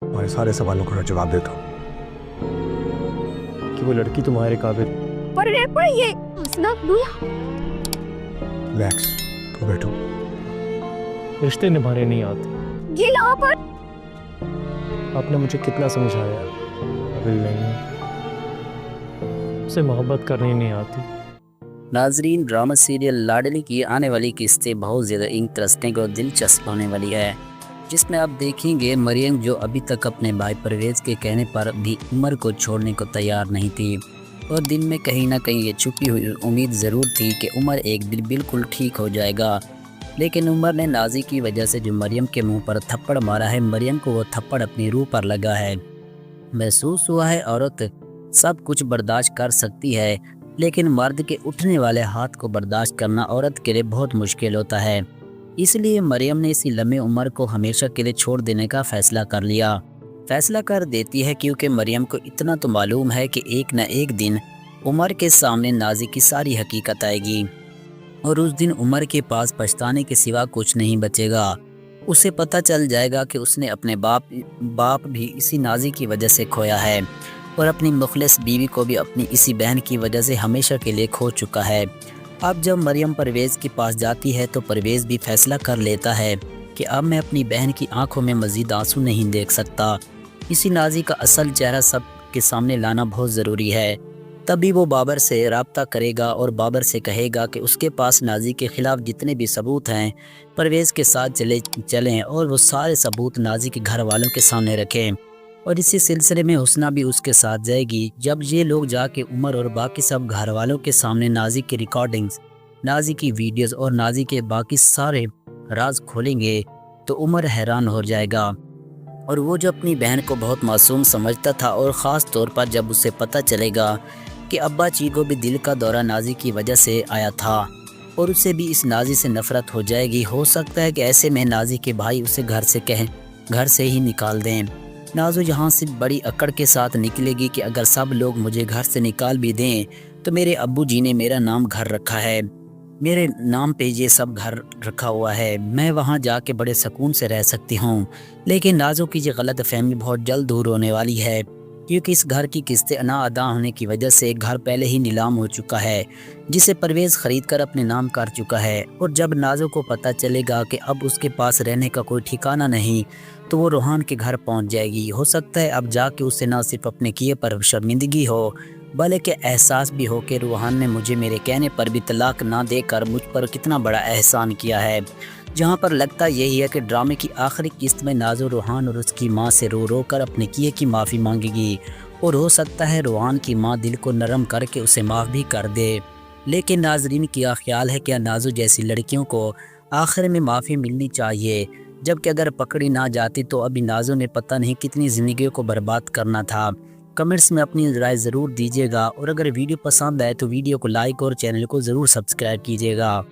तुम्हारे सारे सवालों का जवाब देता हूँ कि वो लड़की तुम्हारे काबिल। पर ये रिलैक्स, तो बैठो। रिश्ते निभाने नहीं आते। ये ला पर आपने मुझे कितना समझाया, काबिल नहीं, उसे मोहब्बत करनी नहीं आती। नाजरीन, ड्रामा सीरियल लाडली की आने वाली किस्तें बहुत ज़्यादा इंटरेस्टिंग और दिलचस्प होने वाली है, जिसमें आप देखेंगे मरियम जो अभी तक अपने भाई परवेज़ के कहने पर भी उमर को छोड़ने को तैयार नहीं थी, और दिल में कहीं ना कहीं ये छुपी हुई उम्मीद ज़रूर थी कि उमर एक दिन बिल्कुल ठीक हो जाएगा। लेकिन उमर ने नाजी की वजह से जो मरियम के मुंह पर थप्पड़ मारा है, मरियम को वो थप्पड़ अपनी रूह पर लगा है। महसूस हुआ है औरत सब कुछ बर्दाश्त कर सकती है, लेकिन मर्द के उठने वाले हाथ को बर्दाश्त करना औरत के लिए बहुत मुश्किल होता है। इसलिए मरियम ने इसी लम्हे उमर को हमेशा के लिए छोड़ देने का फैसला कर लिया। फैसला कर देती है क्योंकि मरियम को इतना तो मालूम है कि एक न एक दिन उमर के सामने नाजी की सारी हकीकत आएगी, और उस दिन उमर के पास पछताने के सिवा कुछ नहीं बचेगा। उसे पता चल जाएगा कि उसने अपने बाप भी इसी नाजी की वजह से खोया है, और अपनी मुखलिस बीवी को भी अपनी इसी बहन की वजह से हमेशा के लिए खो चुका है। अब जब मरियम परवेज़ के पास जाती है तो परवेज़ भी फैसला कर लेता है कि अब मैं अपनी बहन की आंखों में मज़ीद आंसू नहीं देख सकता। इसी नाजी का असल चेहरा सब के सामने लाना बहुत ज़रूरी है। तभी वो बाबर से रब्ता करेगा और बाबर से कहेगा कि उसके पास नाजी के ख़िलाफ़ जितने भी सबूत हैं परवेज़ के साथ चलें और वो सारे सबूत नाजी के घर वालों के सामने रखें। और इसी सिलसिले में हुस्ना भी उसके साथ जाएगी। जब ये लोग जाके उमर और बाकी सब घर वालों के सामने नाजी की रिकॉर्डिंग्स, नाजी की वीडियोस और नाजी के बाकी सारे राज खोलेंगे तो उमर हैरान हो जाएगा। और वो जो अपनी बहन को बहुत मासूम समझता था, और ख़ास तौर पर जब उसे पता चलेगा कि अब्बा जी को भी दिल का दौरा नाजी की वजह से आया था और उसे भी इस नाजी से नफ़रत हो जाएगी। हो सकता है कि ऐसे में नाजी के भाई उसे घर से ही निकाल दें। नाजो यहाँ से बड़ी अकड़ के साथ निकलेगी कि अगर सब लोग मुझे घर से निकाल भी दें तो मेरे अब्बू जी ने मेरा नाम घर रखा है, मेरे नाम पे ये सब घर रखा हुआ है, मैं वहाँ जाके बड़े सुकून से रह सकती हूँ। लेकिन नाजो की ये गलत फहमी बहुत जल्द दूर होने वाली है, क्योंकि इस घर की किस्तें ना अदा होने की वजह से घर पहले ही नीलाम हो चुका है, जिसे परवेज़ ख़रीद कर अपने नाम कर चुका है। और जब नाजो को पता चलेगा कि अब उसके पास रहने का कोई ठिकाना नहीं तो वो रूहान के घर पहुंच जाएगी। हो सकता है अब जाके उसे ना सिर्फ अपने किए पर शर्मिंदगी हो, बल्कि एहसास भी हो कि रूहान ने मुझे मेरे कहने पर भी तलाक ना देकर मुझ पर कितना बड़ा एहसान किया है। जहां पर लगता यही है कि ड्रामे की आखिरी किस्त में नाजो रूहान और उसकी माँ से रो रो कर अपने किए की माफ़ी मांगेगी, और हो सकता है रूहान की माँ दिल को नरम करके उसे माफ़ भी कर दे। लेकिन नाजरीन, क्या ख्याल है, क्या नाजो जैसी लड़कियों को आखिर में माफ़ी मिलनी चाहिए? जबकि अगर पकड़ी ना जाती तो अभी नाजो ने पता नहीं कितनी ज़िंदगियों को बर्बाद करना था। कमेंट्स में अपनी राय ज़रूर दीजिएगा, और अगर वीडियो पसंद आए तो वीडियो को लाइक और चैनल को ज़रूर सब्सक्राइब कीजिएगा।